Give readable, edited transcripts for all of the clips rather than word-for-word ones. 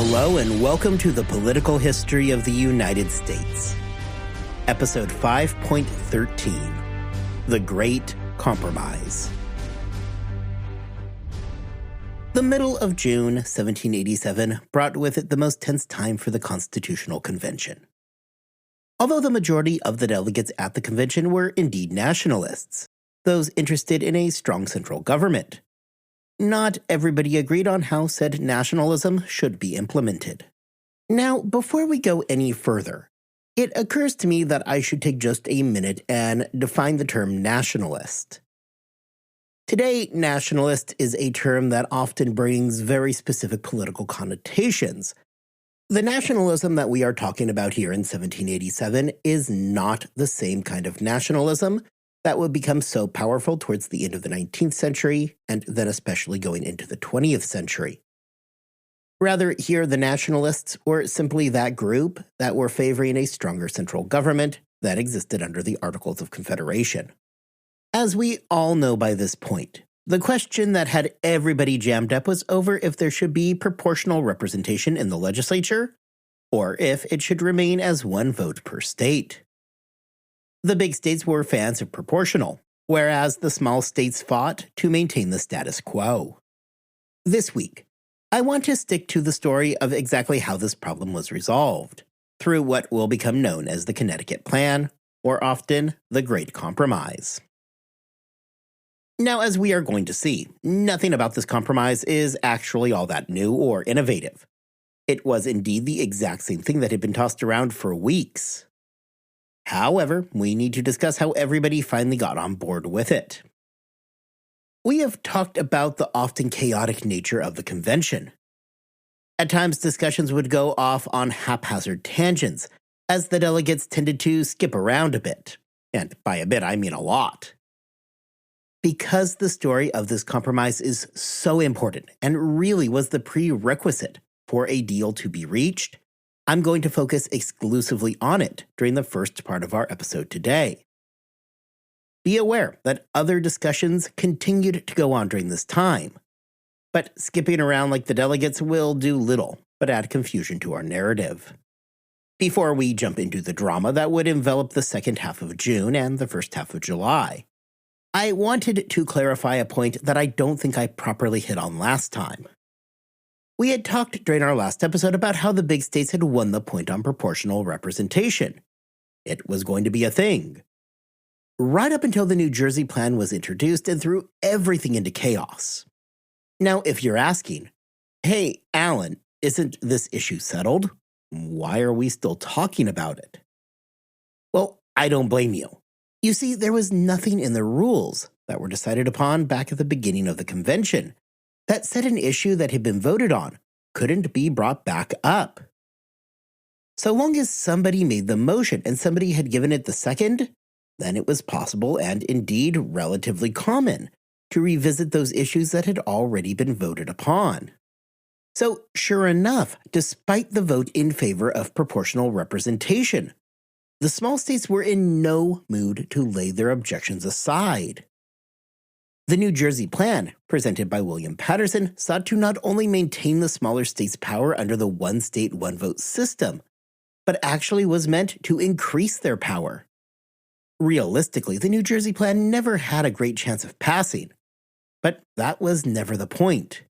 Hello and welcome to the Political History of the United States. Episode 5.13, The Great Compromise. The middle of June 1787 brought with it the most tense time for the Constitutional Convention. Although the majority of the delegates at the convention were indeed nationalists, those interested in a strong central government, not everybody agreed on how said nationalism should be implemented. Now, before we go any further, it occurs to me that I should take just a minute and define the term nationalist. Today, nationalist is a term that often brings very specific political connotations. The nationalism that we are talking about here in 1787 is not the same kind of nationalism that would become so powerful towards the end of the 19th century, and then especially going into the 20th century. Rather, here the nationalists were simply that group that were favoring a stronger central government that existed under the Articles of Confederation. As we all know by this point, the question that had everybody jammed up was over if there should be proportional representation in the legislature, or if it should remain as one vote per state. The big states were fans of proportional, whereas the small states fought to maintain the status quo. This week, I want to stick to the story of exactly how this problem was resolved, through what will become known as the Connecticut Plan, or often the Great Compromise. Now, as we are going to see, nothing about this compromise is actually all that new or innovative. It was indeed the exact same thing that had been tossed around for weeks. However, we need to discuss how everybody finally got on board with it. We have talked about the often chaotic nature of the convention. At times, discussions would go off on haphazard tangents, as the delegates tended to skip around a bit. And by a bit, I mean a lot. Because the story of this compromise is so important and really was the prerequisite for a deal to be reached, I'm going to focus exclusively on it during the first part of our episode today. Be aware that other discussions continued to go on during this time, but skipping around like the delegates will do little but add confusion to our narrative. Before we jump into the drama that would envelop the second half of June and the first half of July, I wanted to clarify a point that I don't think I properly hit on last time. We had talked during our last episode about how the big states had won the point on proportional representation. It was going to be a thing. Right up until the New Jersey Plan was introduced and threw everything into chaos. Now, if you're asking, hey, Alan, isn't this issue settled? Why are we still talking about it? Well, I don't blame you. You see, there was nothing in the rules that were decided upon back at the beginning of the convention that said an issue that had been voted on couldn't be brought back up. So long as somebody made the motion and somebody had given it the second, then it was possible and indeed relatively common to revisit those issues that had already been voted upon. So sure enough, despite the vote in favor of proportional representation, the small states were in no mood to lay their objections aside. The New Jersey Plan, presented by William Patterson, sought to not only maintain the smaller states' power under the one-state, one-vote system, but actually was meant to increase their power. Realistically, the New Jersey Plan never had a great chance of passing, but that was never the point.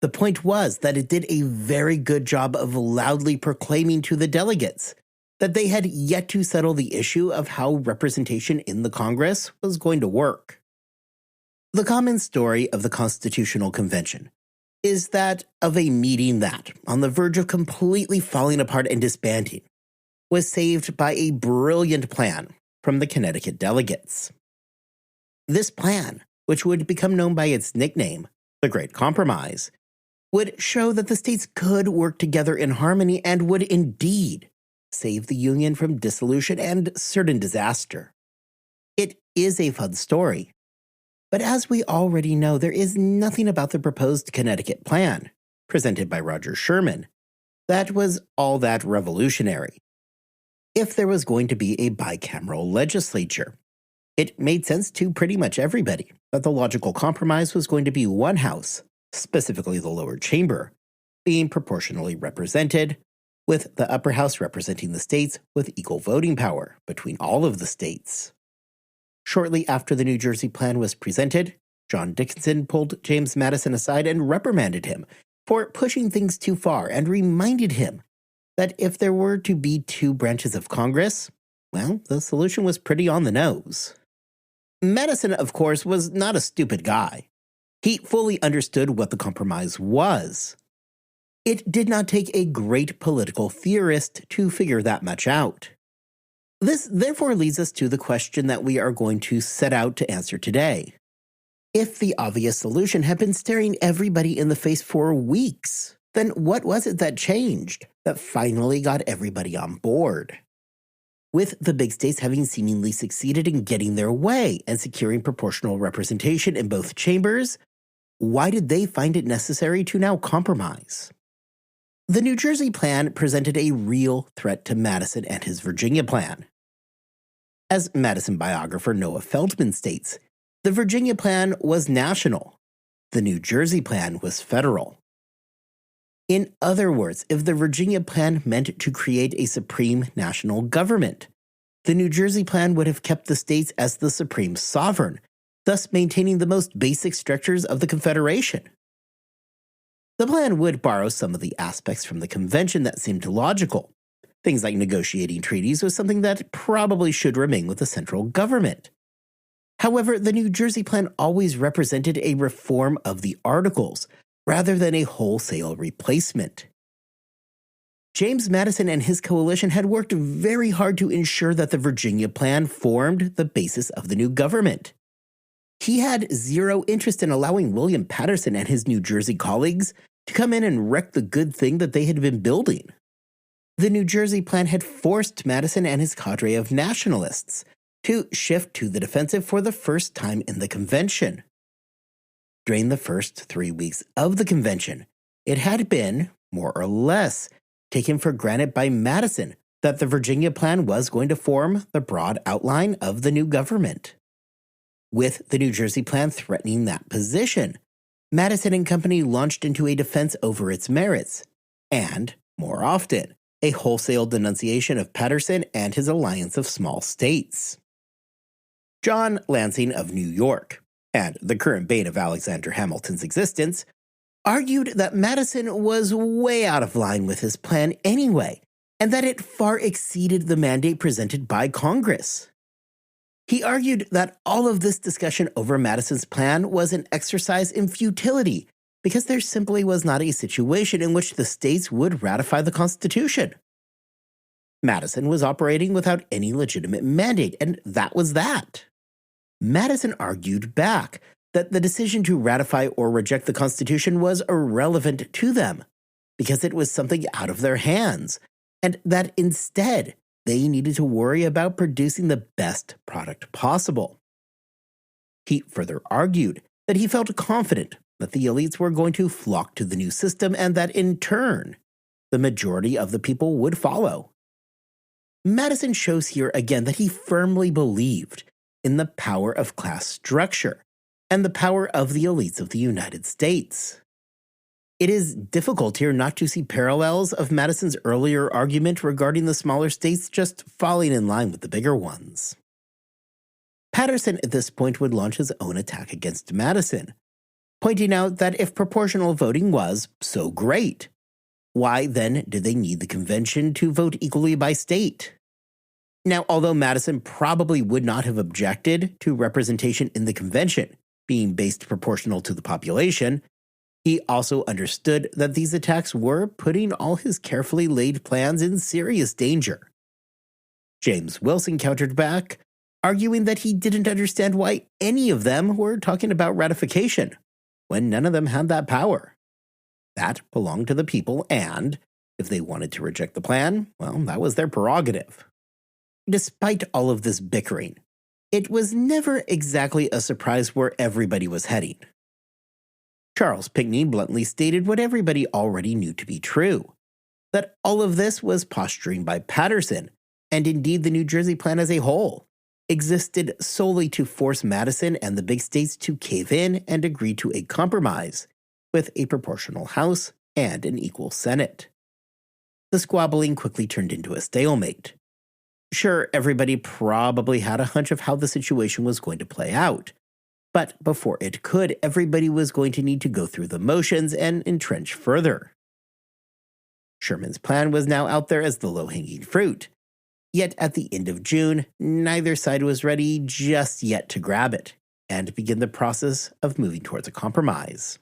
The point was that it did a very good job of loudly proclaiming to the delegates that they had yet to settle the issue of how representation in the Congress was going to work. The common story of the Constitutional Convention is that of a meeting that, on the verge of completely falling apart and disbanding, was saved by a brilliant plan from the Connecticut delegates. This plan, which would become known by its nickname, the Great Compromise, would show that the states could work together in harmony and would indeed save the Union from dissolution and certain disaster. It is a fun story. But as we already know, there is nothing about the proposed Connecticut Plan, presented by Roger Sherman, that was all that revolutionary. If there was going to be a bicameral legislature, it made sense to pretty much everybody that the logical compromise was going to be one house, specifically the lower chamber, being proportionally represented, with the upper house representing the states with equal voting power between all of the states. Shortly after the New Jersey Plan was presented, John Dickinson pulled James Madison aside and reprimanded him for pushing things too far and reminded him that if there were to be two branches of Congress, well, the solution was pretty on the nose. Madison, of course, was not a stupid guy. He fully understood what the compromise was. It did not take a great political theorist to figure that much out. This therefore leads us to the question that we are going to set out to answer today. If the obvious solution had been staring everybody in the face for weeks, then what was it that changed, that finally got everybody on board? With the big states having seemingly succeeded in getting their way and securing proportional representation in both chambers, why did they find it necessary to now compromise? The New Jersey Plan presented a real threat to Madison and his Virginia Plan. As Madison biographer Noah Feldman states, the Virginia Plan was national. The New Jersey Plan was federal. In other words, if the Virginia Plan meant to create a supreme national government, the New Jersey Plan would have kept the states as the supreme sovereign, thus maintaining the most basic structures of the Confederation. The plan would borrow some of the aspects from the convention that seemed logical. Things like negotiating treaties was something that probably should remain with the central government. However, the New Jersey Plan always represented a reform of the Articles, rather than a wholesale replacement. James Madison and his coalition had worked very hard to ensure that the Virginia Plan formed the basis of the new government. He had zero interest in allowing William Paterson and his New Jersey colleagues to come in and wreck the good thing that they had been building. The New Jersey Plan had forced Madison and his cadre of nationalists to shift to the defensive for the first time in the convention. During the first 3 weeks of the convention, it had been, more or less, taken for granted by Madison that the Virginia Plan was going to form the broad outline of the new government. With the New Jersey Plan threatening that position, Madison and company launched into a defense over its merits, and, more often, a wholesale denunciation of Paterson and his alliance of small states. John Lansing of New York, and the current bane of Alexander Hamilton's existence, argued that Madison was way out of line with his plan anyway, and that it far exceeded the mandate presented by Congress. He argued that all of this discussion over Madison's plan was an exercise in futility because there simply was not a situation in which the states would ratify the Constitution. Madison was operating without any legitimate mandate, and that was that. Madison argued back that the decision to ratify or reject the Constitution was irrelevant to them because it was something out of their hands, and that instead they needed to worry about producing the best product possible. He further argued that he felt confident that the elites were going to flock to the new system and that in turn, the majority of the people would follow. Madison shows here again that he firmly believed in the power of class structure and the power of the elites of the United States. It is difficult here not to see parallels of Madison's earlier argument regarding the smaller states just falling in line with the bigger ones. Paterson at this point would launch his own attack against Madison, pointing out that if proportional voting was so great, why then did they need the convention to vote equally by state? Now, although Madison probably would not have objected to representation in the convention being based proportional to the population, he also understood that these attacks were putting all his carefully laid plans in serious danger. James Wilson countered back, arguing that he didn't understand why any of them were talking about ratification, when none of them had that power. That belonged to the people, and if they wanted to reject the plan, well, that was their prerogative. Despite all of this bickering, it was never exactly a surprise where everybody was heading. Charles Pinckney bluntly stated what everybody already knew to be true, that all of this was posturing by Paterson, and indeed the New Jersey Plan as a whole existed solely to force Madison and the big states to cave in and agree to a compromise with a proportional House and an equal Senate. The squabbling quickly turned into a stalemate. Sure, everybody probably had a hunch of how the situation was going to play out, but before it could, everybody was going to need to go through the motions and entrench further. Sherman's plan was now out there as the low-hanging fruit. Yet at the end of June, neither side was ready just yet to grab it and begin the process of moving towards a compromise.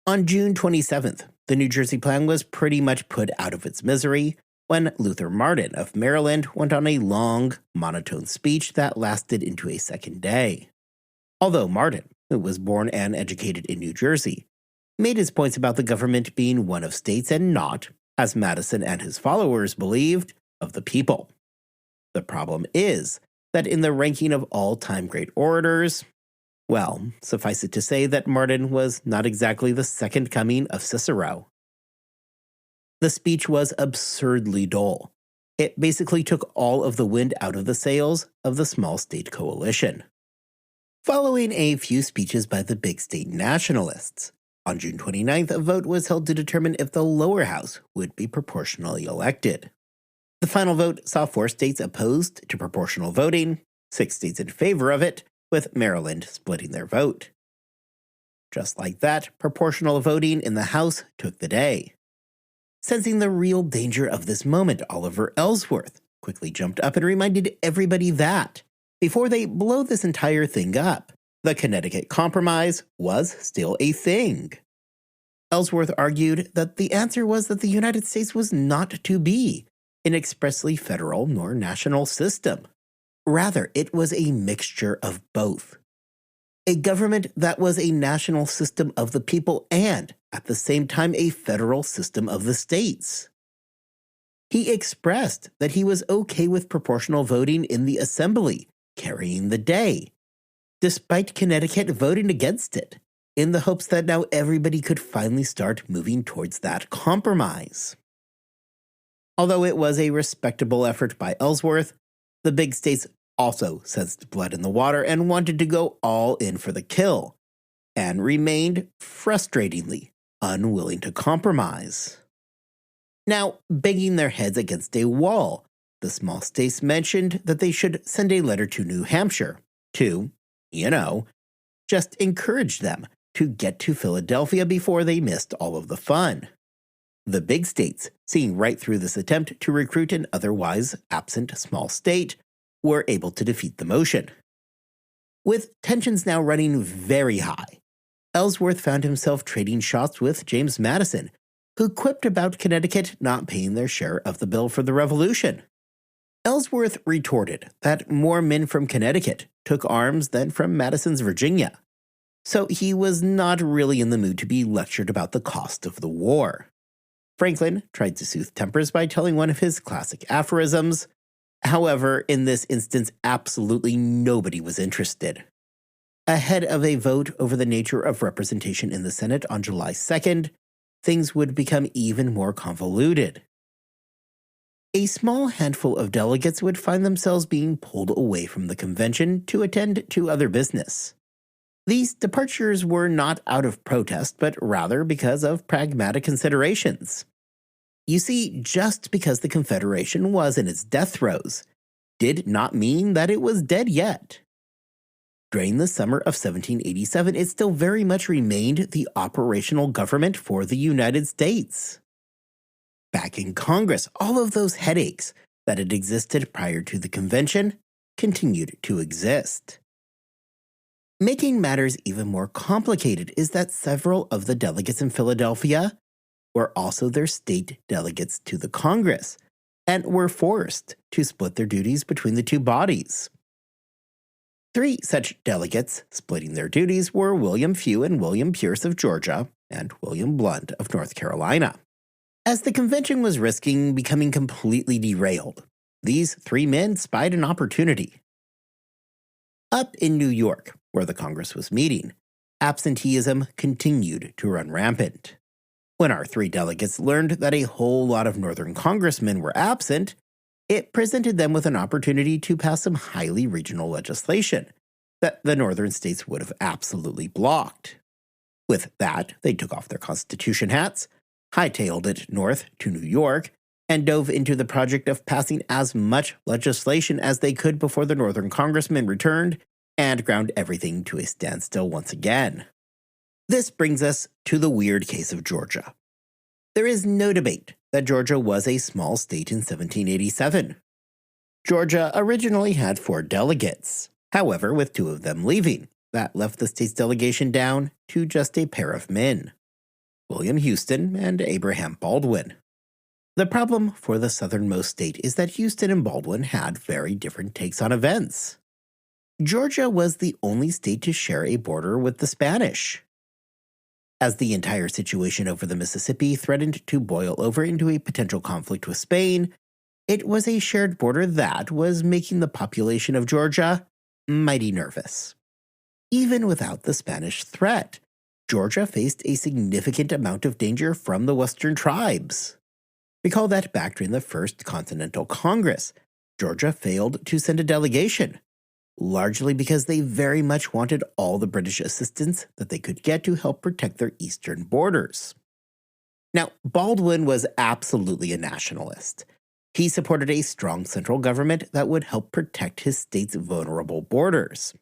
On June 27th, the New Jersey plan was pretty much put out of its misery when Luther Martin of Maryland went on a long, monotone speech that lasted into a second day. Although Martin, who was born and educated in New Jersey, made his points about the government being one of states and not, as Madison and his followers believed, of the people. The problem is that in the ranking of all-time great orators, well, suffice it to say that Martin was not exactly the second coming of Cicero. The speech was absurdly dull. It basically took all of the wind out of the sails of the small state coalition. Following a few speeches by the big state nationalists, on June 29th, a vote was held to determine if the lower house would be proportionally elected. The final vote saw 4 states opposed to proportional voting, 6 states in favor of it, with Maryland splitting their vote. Just like that, proportional voting in the House took the day. Sensing the real danger of this moment, Oliver Ellsworth quickly jumped up and reminded everybody that, before they blow this entire thing up, the Connecticut Compromise was still a thing. Ellsworth argued that the answer was that the United States was not to be an expressly federal nor national system. Rather, it was a mixture of both. A government that was a national system of the people and, at the same time, a federal system of the states. He expressed that he was okay with proportional voting in the Assembly, carrying the day, despite Connecticut voting against it, in the hopes that now everybody could finally start moving towards that compromise. Although it was a respectable effort by Ellsworth, the big states also sensed blood in the water and wanted to go all in for the kill, and remained, frustratingly, unwilling to compromise. Now, banging their heads against a wall, the small states mentioned that they should send a letter to New Hampshire to, just encourage them to get to Philadelphia before they missed all of the fun. The big states, seeing right through this attempt to recruit an otherwise absent small state, were able to defeat the motion. With tensions now running very high, Ellsworth found himself trading shots with James Madison, who quipped about Connecticut not paying their share of the bill for the Revolution. Ellsworth retorted that more men from Connecticut took arms than from Madison's Virginia, so he was not really in the mood to be lectured about the cost of the war. Franklin tried to soothe tempers by telling one of his classic aphorisms. However, in this instance, absolutely nobody was interested. Ahead of a vote over the nature of representation in the Senate on July 2nd, things would become even more convoluted. A small handful of delegates would find themselves being pulled away from the convention to attend to other business. These departures were not out of protest, but rather because of pragmatic considerations. You see, just because the Confederation was in its death throes did not mean that it was dead yet. During the summer of 1787, it still very much remained the operational government for the United States. Back in Congress, all of those headaches that had existed prior to the convention continued to exist. Making matters even more complicated is that several of the delegates in Philadelphia were also their state delegates to the Congress and were forced to split their duties between the two bodies. 3 such delegates splitting their duties were William Few and William Pierce of Georgia and William Blount of North Carolina. As the convention was risking becoming completely derailed, these 3 men spied an opportunity. Up in New York, where the Congress was meeting, absenteeism continued to run rampant. When our 3 delegates learned that a whole lot of Northern congressmen were absent, it presented them with an opportunity to pass some highly regional legislation that the Northern states would have absolutely blocked. With that, they took off their Constitution hats, hightailed it north to New York, and dove into the project of passing as much legislation as they could before the Northern congressmen returned and ground everything to a standstill once again. This brings us to the weird case of Georgia. There is no debate that Georgia was a small state in 1787. Georgia originally had 4 delegates. However, with 2 of them leaving, that left the state's delegation down to just a pair of men, William Houston and Abraham Baldwin. The problem for the southernmost state is that Houston and Baldwin had very different takes on events. Georgia was the only state to share a border with the Spanish. As the entire situation over the Mississippi threatened to boil over into a potential conflict with Spain, it was a shared border that was making the population of Georgia mighty nervous. Even without the Spanish threat, Georgia faced a significant amount of danger from the Western tribes. Recall that back during the First Continental Congress, Georgia failed to send a delegation, largely because they very much wanted all the British assistance that they could get to help protect their eastern borders. Now, Baldwin was absolutely a nationalist. He supported a strong central government that would help protect his state's vulnerable borders.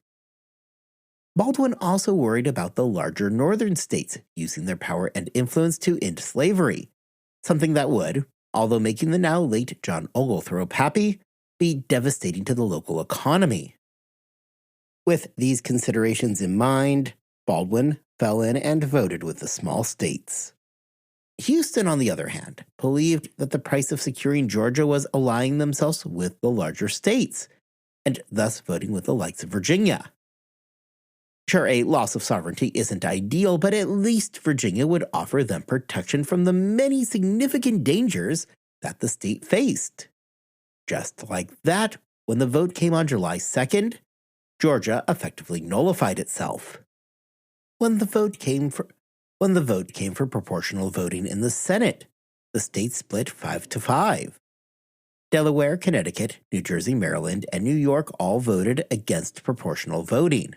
Baldwin also worried about the larger northern states using their power and influence to end slavery, something that would, although making the now late John Oglethorpe happy, be devastating to the local economy. With these considerations in mind, Baldwin fell in and voted with the small states. Houston, on the other hand, believed that the price of securing Georgia was allying themselves with the larger states, and thus voting with the likes of Virginia. Sure, a loss of sovereignty isn't ideal, but at least Virginia would offer them protection from the many significant dangers that the state faced. Just like that, when the vote came on July 2nd, Georgia effectively nullified itself. When the vote came for proportional voting in the Senate, the state split 5-5. Delaware, Connecticut, New Jersey, Maryland, and New York all voted against proportional voting.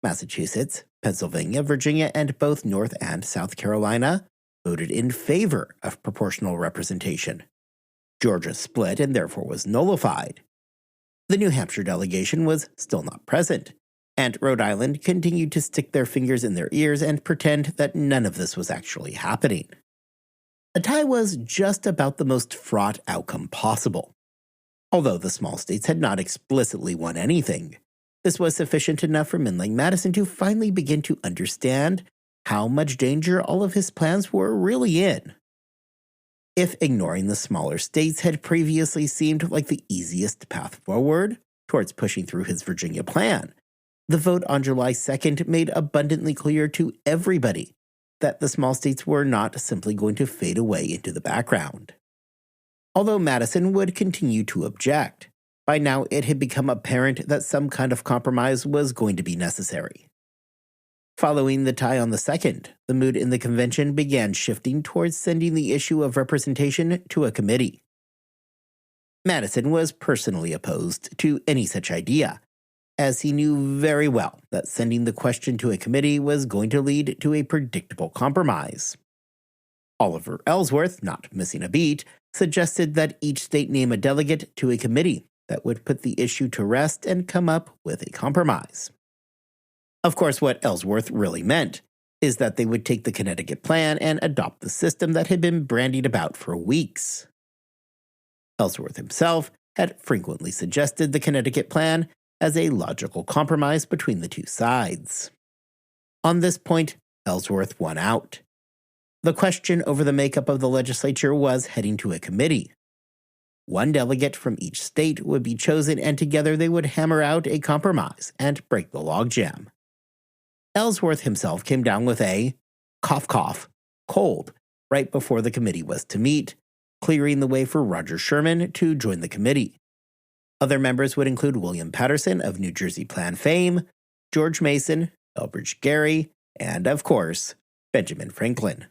Massachusetts, Pennsylvania, Virginia, and both North and South Carolina voted in favor of proportional representation. Georgia split and therefore was nullified. The New Hampshire delegation was still not present, and Rhode Island continued to stick their fingers in their ears and pretend that none of this was actually happening. A tie was just about the most fraught outcome possible. Although the small states had not explicitly won anything, this was sufficient enough for men like Madison to finally begin to understand how much danger all of his plans were really in. If ignoring the smaller states had previously seemed like the easiest path forward towards pushing through his Virginia plan, the vote on July 2nd made abundantly clear to everybody that the small states were not simply going to fade away into the background. Although Madison would continue to object, by now it had become apparent that some kind of compromise was going to be necessary. Following the tie on the 2nd, the mood in the convention began shifting towards sending the issue of representation to a committee. Madison was personally opposed to any such idea, as he knew very well that sending the question to a committee was going to lead to a predictable compromise. Oliver Ellsworth, not missing a beat, suggested that each state name a delegate to a committee that would put the issue to rest and come up with a compromise. Of course, what Ellsworth really meant is that they would take the Connecticut plan and adopt the system that had been bandied about for weeks. Ellsworth himself had frequently suggested the Connecticut plan as a logical compromise between the two sides. On this point, Ellsworth won out. The question over the makeup of the legislature was heading to a committee. One delegate from each state would be chosen, and together they would hammer out a compromise and break the logjam. Ellsworth himself came down with a cough cough cold right before the committee was to meet, clearing the way for Roger Sherman to join the committee. Other members would include William Patterson of New Jersey Plan fame, George Mason, Elbridge Gerry, and, of course, Benjamin Franklin.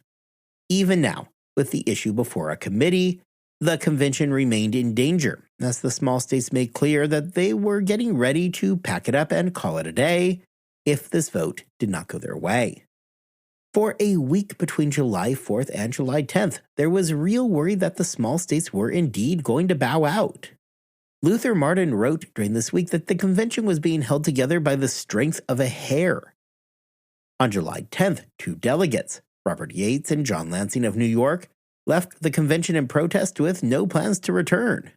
Even now, with the issue before a committee, the convention remained in danger, as the small states made clear that they were getting ready to pack it up and call it a day if this vote did not go their way. For a week between July 4th and July 10th, there was real worry that the small states were indeed going to bow out. Luther Martin wrote during this week that the convention was being held together by the strength of a hair. On July 10th, 2 delegates, Robert Yates and John Lansing of New York, left the convention in protest with no plans to return.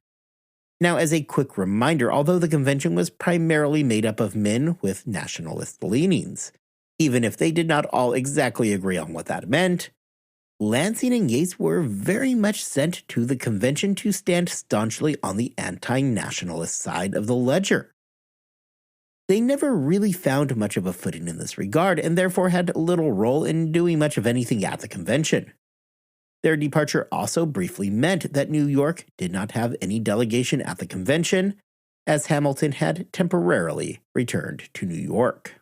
Now, as a quick reminder, although the convention was primarily made up of men with nationalist leanings, even if they did not all exactly agree on what that meant, Lansing and Yates were very much sent to the convention to stand staunchly on the anti-nationalist side of the ledger. They never really found much of a footing in this regard, and therefore had little role in doing much of anything at the convention. Their departure also briefly meant that New York did not have any delegation at the convention, as Hamilton had temporarily returned to New York.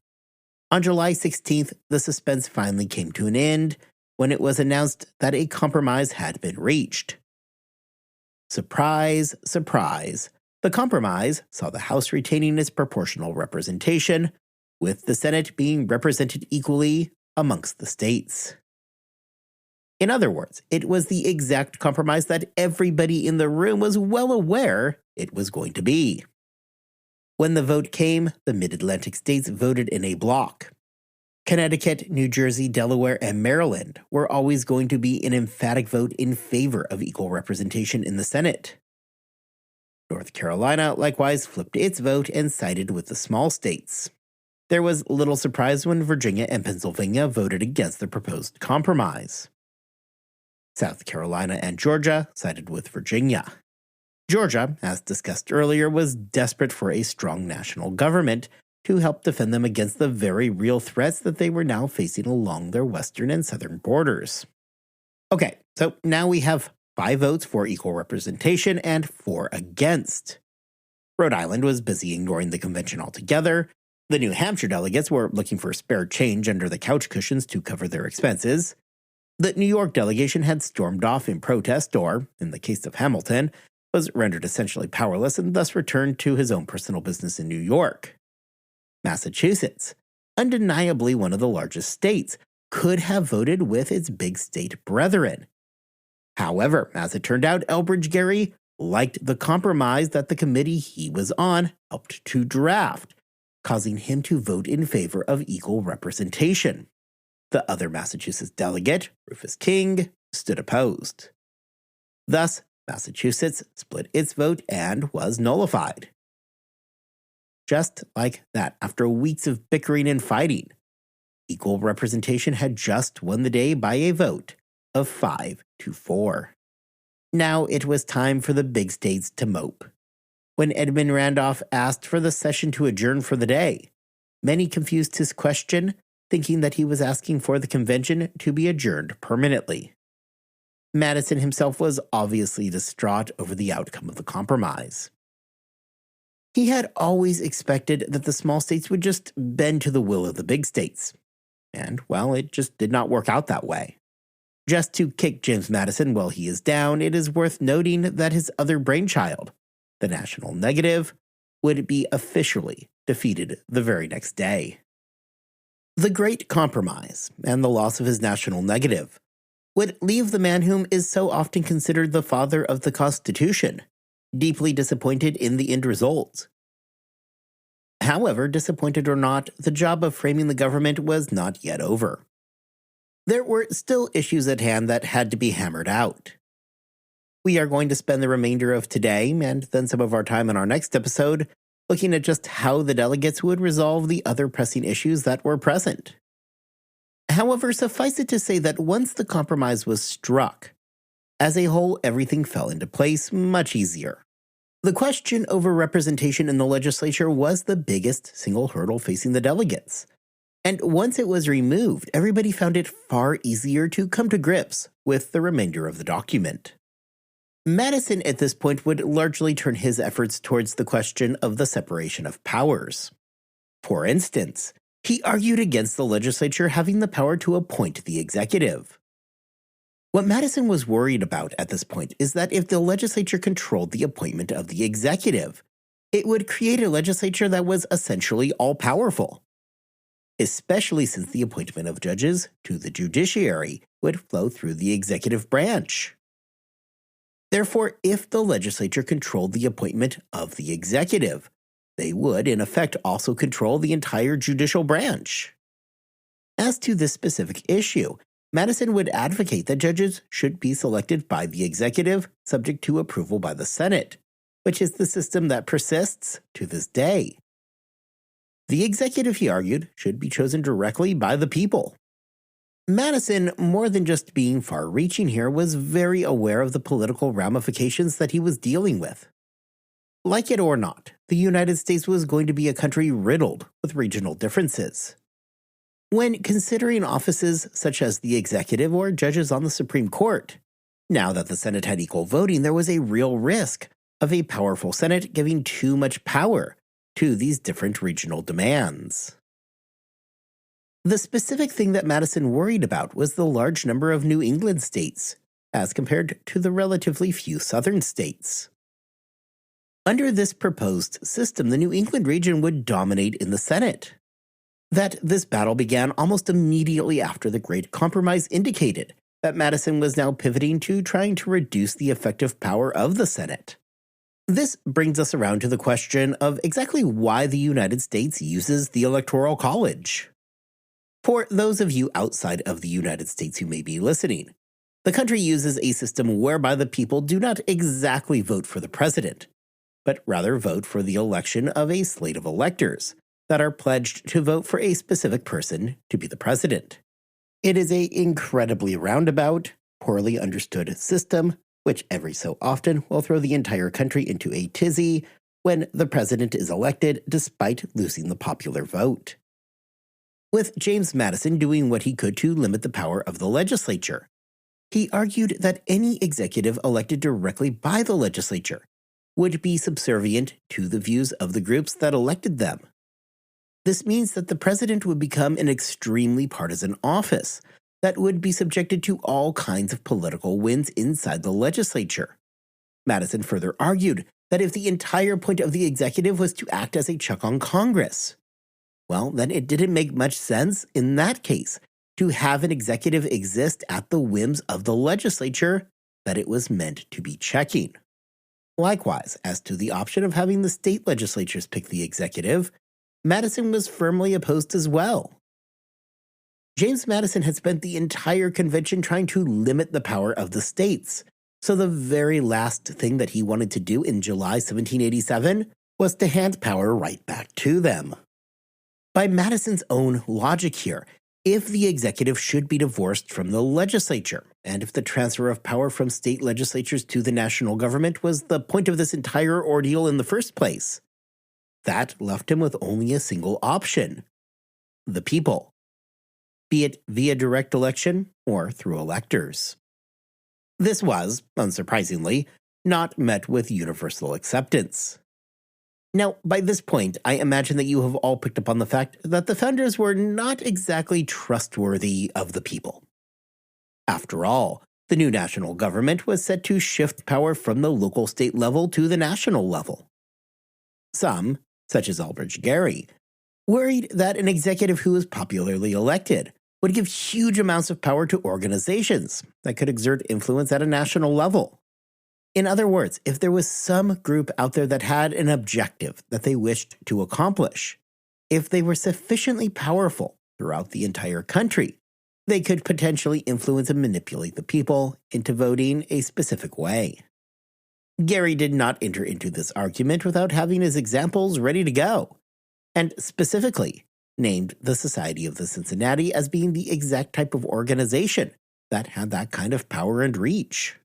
On July 16th, the suspense finally came to an end when it was announced that a compromise had been reached. Surprise, surprise, the compromise saw the House retaining its proportional representation, with the Senate being represented equally amongst the states. In other words, it was the exact compromise that everybody in the room was well aware it was going to be. When the vote came, the Mid-Atlantic states voted in a block. Connecticut, New Jersey, Delaware, and Maryland were always going to be an emphatic vote in favor of equal representation in the Senate. North Carolina likewise flipped its vote and sided with the small states. There was little surprise when Virginia and Pennsylvania voted against the proposed compromise. South Carolina and Georgia sided with Virginia. Georgia, as discussed earlier, was desperate for a strong national government to help defend them against the very real threats that they were now facing along their western and southern borders. Okay, so now we have 5 votes for equal representation and 4 against. Rhode Island was busy ignoring the convention altogether. The New Hampshire delegates were looking for spare change under the couch cushions to cover their expenses. The New York delegation had stormed off in protest or, in the case of Hamilton, was rendered essentially powerless and thus returned to his own personal business in New York. Massachusetts, undeniably one of the largest states, could have voted with its big state brethren. However, as it turned out, Elbridge Gerry liked the compromise that the committee he was on helped to draft, causing him to vote in favor of equal representation. The other Massachusetts delegate, Rufus King, stood opposed. Thus, Massachusetts split its vote and was nullified. Just like that, after weeks of bickering and fighting, equal representation had just won the day by a vote of 5-4. Now it was time for the big states to mope. When Edmund Randolph asked for the session to adjourn for the day, many confused his question, thinking that he was asking for the convention to be adjourned permanently. Madison himself was obviously distraught over the outcome of the compromise. He had always expected that the small states would just bend to the will of the big states. And, well, it just did not work out that way. Just to kick James Madison while he is down, it is worth noting that his other brainchild, the national negative, would be officially defeated the very next day. The Great Compromise, and the loss of his national negative, would leave the man whom is so often considered the father of the Constitution deeply disappointed in the end result. However, disappointed or not, the job of framing the government was not yet over. There were still issues at hand that had to be hammered out. We are going to spend the remainder of today, and then some of our time in our next episode, looking at just how the delegates would resolve the other pressing issues that were present. However, suffice it to say that once the compromise was struck, as a whole, everything fell into place much easier. The question over representation in the legislature was the biggest single hurdle facing the delegates. And once it was removed, everybody found it far easier to come to grips with the remainder of the document. Madison at this point would largely turn his efforts towards the question of the separation of powers. For instance, he argued against the legislature having the power to appoint the executive. What Madison was worried about at this point is that if the legislature controlled the appointment of the executive, it would create a legislature that was essentially all-powerful. especially since the appointment of judges to the judiciary would flow through the executive branch. Therefore, if the legislature controlled the appointment of the executive, they would, in effect, also control the entire judicial branch. As to this specific issue, Madison would advocate that judges should be selected by the executive, subject to approval by the Senate, which is the system that persists to this day. The executive, he argued, should be chosen directly by the people. Madison, more than just being far-reaching here, was very aware of the political ramifications that he was dealing with. Like it or not, the United States was going to be a country riddled with regional differences. When considering offices such as the executive or judges on the Supreme Court, now that the Senate had equal voting, there was a real risk of a powerful Senate giving too much power to these different regional demands. The specific thing that Madison worried about was the large number of New England states, as compared to the relatively few Southern states. Under this proposed system, the New England region would dominate in the Senate. That this battle began almost immediately after the Great Compromise indicated that Madison was now pivoting to trying to reduce the effective power of the Senate. This brings us around to the question of exactly why the United States uses the Electoral College. For those of you outside of the United States who may be listening, the country uses a system whereby the people do not exactly vote for the president, but rather vote for the election of a slate of electors that are pledged to vote for a specific person to be the president. It is an incredibly roundabout, poorly understood system, which every so often will throw the entire country into a tizzy when the president is elected despite losing the popular vote. With James Madison doing what he could to limit the power of the legislature, he argued that any executive elected directly by the legislature would be subservient to the views of the groups that elected them. This means that the president would become an extremely partisan office that would be subjected to all kinds of political winds inside the legislature. Madison further argued that if the entire point of the executive was to act as a check on Congress, well, then it didn't make much sense in that case to have an executive exist at the whims of the legislature that it was meant to be checking. Likewise, as to the option of having the state legislatures pick the executive, Madison was firmly opposed as well. James Madison had spent the entire convention trying to limit the power of the states, so the very last thing that he wanted to do in July 1787 was to hand power right back to them. By Madison's own logic here, if the executive should be divorced from the legislature, and if the transfer of power from state legislatures to the national government was the point of this entire ordeal in the first place, that left him with only a single option: the people, be it via direct election or through electors. This was, unsurprisingly, not met with universal acceptance. Now, by this point, I imagine that you have all picked up on the fact that the founders were not exactly trustworthy of the people. After all, the new national government was set to shift power from the local state level to the national level. Some, such as Albridge Gerry, worried that an executive who was popularly elected would give huge amounts of power to organizations that could exert influence at a national level. In other words, if there was some group out there that had an objective that they wished to accomplish, if they were sufficiently powerful throughout the entire country, they could potentially influence and manipulate the people into voting a specific way. Gerry did not enter into this argument without having his examples ready to go, and specifically named the Society of the Cincinnati as being the exact type of organization that had that kind of power and reach.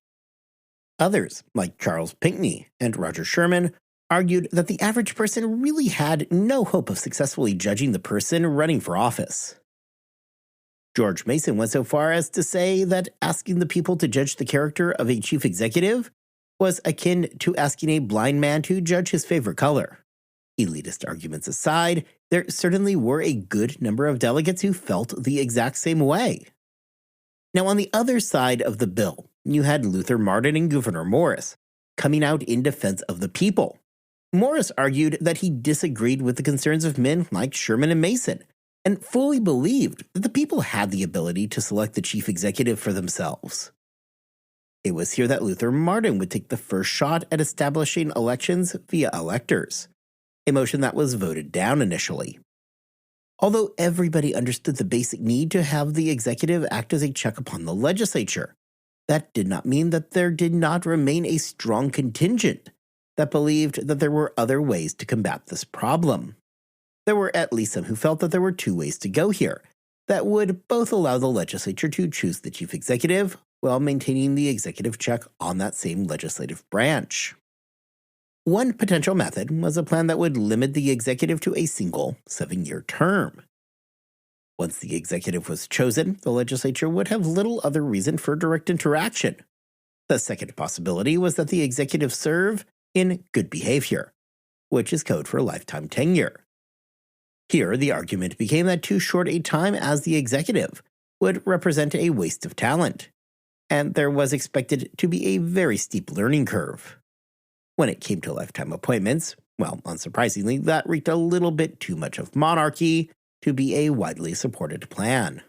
Others, like Charles Pinckney and Roger Sherman, argued that the average person really had no hope of successfully judging the person running for office. George Mason went so far as to say that asking the people to judge the character of a chief executive was akin to asking a blind man to judge his favorite color. Elitist arguments aside, there certainly were a good number of delegates who felt the exact same way. Now, on the other side of the bill, you had Luther Martin and Gouverneur Morris coming out in defense of the people. Morris argued that he disagreed with the concerns of men like Sherman and Mason, and fully believed that the people had the ability to select the chief executive for themselves. It was here that Luther Martin would take the first shot at establishing elections via electors, a motion that was voted down initially. Although everybody understood the basic need to have the executive act as a check upon the legislature, that did not mean that there did not remain a strong contingent that believed that there were other ways to combat this problem. There were at least some who felt that there were two ways to go here that would both allow the legislature to choose the chief executive while maintaining the executive check on that same legislative branch. One potential method was a plan that would limit the executive to a single 7-year term. Once the executive was chosen, the legislature would have little other reason for direct interaction. The second possibility was that the executive serve in good behavior, which is code for lifetime tenure. Here, the argument became that too short a time as the executive would represent a waste of talent, and there was expected to be a very steep learning curve. When it came to lifetime appointments, well, unsurprisingly, that reeked a little bit too much of monarchy to be a widely supported plan.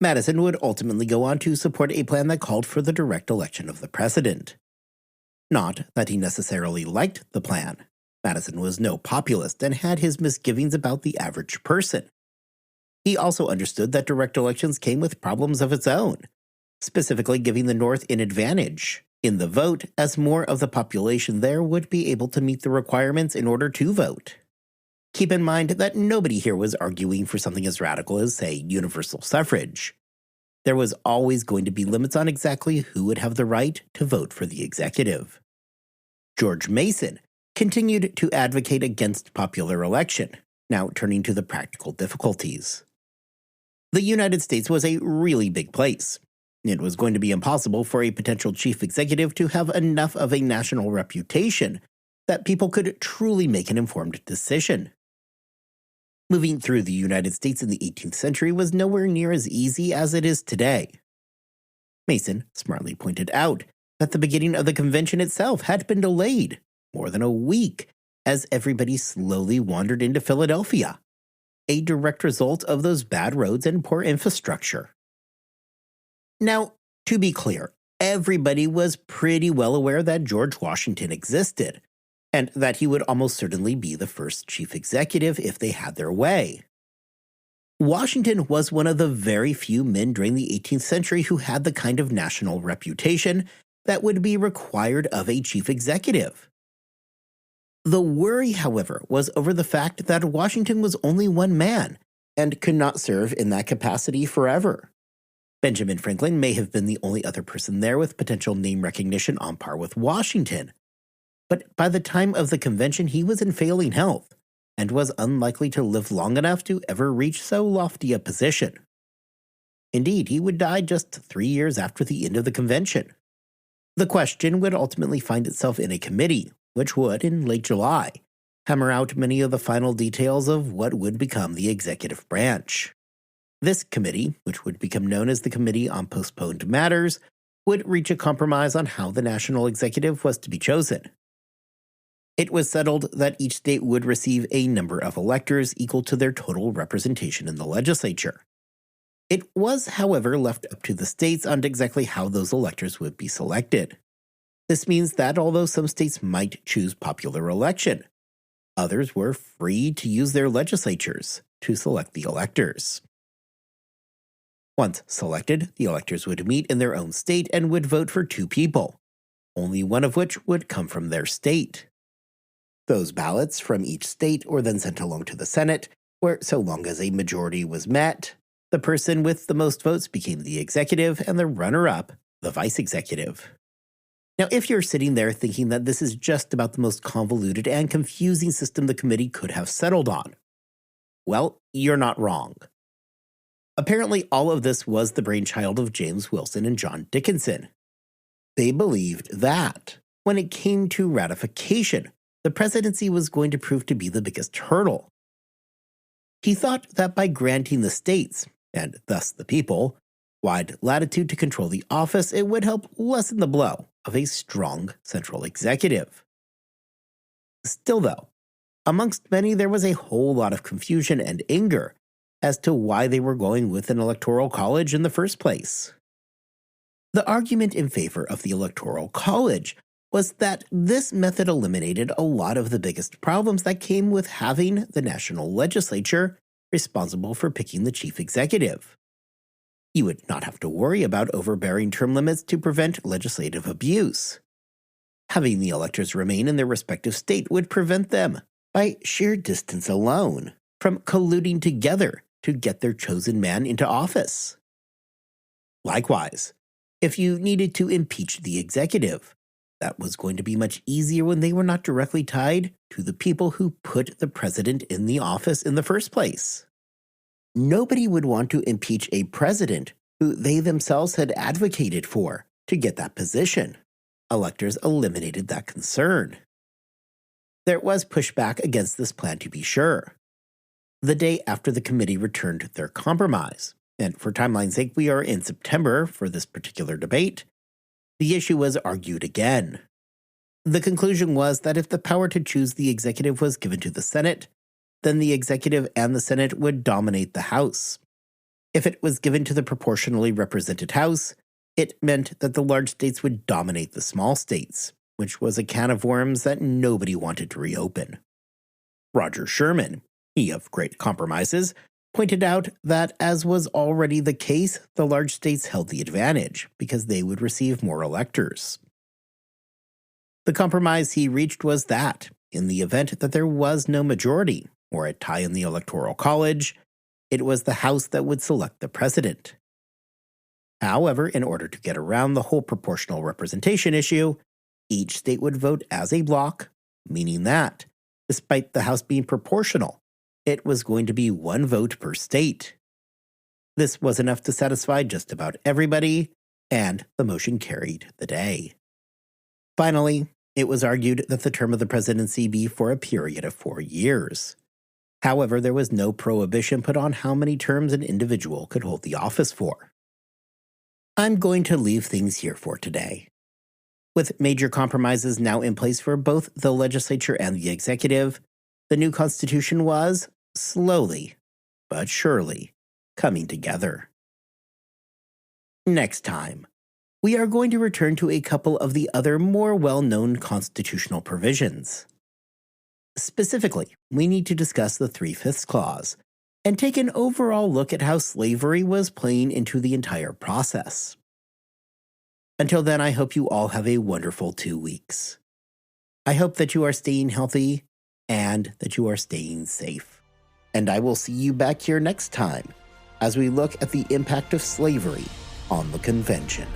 Madison would ultimately go on to support a plan that called for the direct election of the president. Not that he necessarily liked the plan. Madison was no populist and had his misgivings about the average person. He also understood that direct elections came with problems of its own, specifically giving the North an advantage in the vote, as more of the population there would be able to meet the requirements in order to vote. Keep in mind that nobody here was arguing for something as radical as, say, universal suffrage. There was always going to be limits on exactly who would have the right to vote for the executive. George Mason continued to advocate against popular election, now turning to the practical difficulties. The United States was a really big place. It was going to be impossible for a potential chief executive to have enough of a national reputation that people could truly make an informed decision. Moving through the United States in the 18th century was nowhere near as easy as it is today. Mason smartly pointed out that the beginning of the convention itself had been delayed more than a week as everybody slowly wandered into Philadelphia, a direct result of those bad roads and poor infrastructure. Now, to be clear, everybody was pretty well aware that George Washington existed, and that he would almost certainly be the first chief executive if they had their way. Washington was one of the very few men during the 18th century who had the kind of national reputation that would be required of a chief executive. The worry, however, was over the fact that Washington was only one man and could not serve in that capacity forever. Benjamin Franklin may have been the only other person there with potential name recognition on par with Washington, but by the time of the convention he was in failing health and was unlikely to live long enough to ever reach so lofty a position. Indeed, he would die just 3 years after the end of the convention. The question would ultimately find itself in a committee, which would, in late July, hammer out many of the final details of what would become the executive branch. This committee, which would become known as the Committee on Postponed Matters, would reach a compromise on how the national executive was to be chosen. It was settled that each state would receive a number of electors equal to their total representation in the legislature. It was, however, left up to the states on exactly how those electors would be selected. This means that although some states might choose popular election, others were free to use their legislatures to select the electors. Once selected, the electors would meet in their own state and would vote for 2 people, only one of which would come from their state. Those ballots from each state were then sent along to the Senate, where so long as a majority was met, the person with the most votes became the executive and the runner-up, the vice executive. Now, if you're sitting there thinking that this is just about the most convoluted and confusing system the committee could have settled on, well, you're not wrong. Apparently, all of this was the brainchild of James Wilson and John Dickinson. They believed that, when it came to ratification, the presidency was going to prove to be the biggest hurdle. He thought that by granting the states, and thus the people, wide latitude to control the office, it would help lessen the blow of a strong central executive. Still though, amongst many there was a whole lot of confusion and anger as to why they were going with an electoral college in the first place. The argument in favor of the electoral college was that this method eliminated a lot of the biggest problems that came with having the national legislature responsible for picking the chief executive. You would not have to worry about overbearing term limits to prevent legislative abuse. Having the electors remain in their respective state would prevent them, by sheer distance alone, from colluding together to get their chosen man into office. Likewise, if you needed to impeach the executive, that was going to be much easier when they were not directly tied to the people who put the president in the office in the first place. Nobody would want to impeach a president who they themselves had advocated for to get that position. Electors eliminated that concern. There was pushback against this plan, to be sure. The day after the committee returned their compromise, and for timeline's sake we are in September for this particular debate, the issue was argued again. The conclusion was that if the power to choose the executive was given to the Senate, then the executive and the Senate would dominate the House. If it was given to the proportionally represented House, it meant that the large states would dominate the small states, which was a can of worms that nobody wanted to reopen. Roger Sherman, he of great compromises, pointed out that, as was already the case, the large states held the advantage because they would receive more electors. The compromise he reached was that, in the event that there was no majority or a tie in the Electoral College, it was the House that would select the president. However, in order to get around the whole proportional representation issue, each state would vote as a block, meaning that, despite the House being proportional, it was going to be one vote per state. This was enough to satisfy just about everybody, and the motion carried the day. Finally, it was argued that the term of the presidency be for a period of 4 years. However, there was no prohibition put on how many terms an individual could hold the office for. I'm going to leave things here for today. With major compromises now in place for both the legislature and the executive, the new Constitution was, slowly but surely, coming together. Next time, we are going to return to a couple of the other more well-known constitutional provisions. Specifically, we need to discuss the 3/5 Clause and take an overall look at how slavery was playing into the entire process. Until then, I hope you all have a wonderful 2 weeks. I hope that you are staying healthy and that you are staying safe. And I will see you back here next time as we look at the impact of slavery on the convention.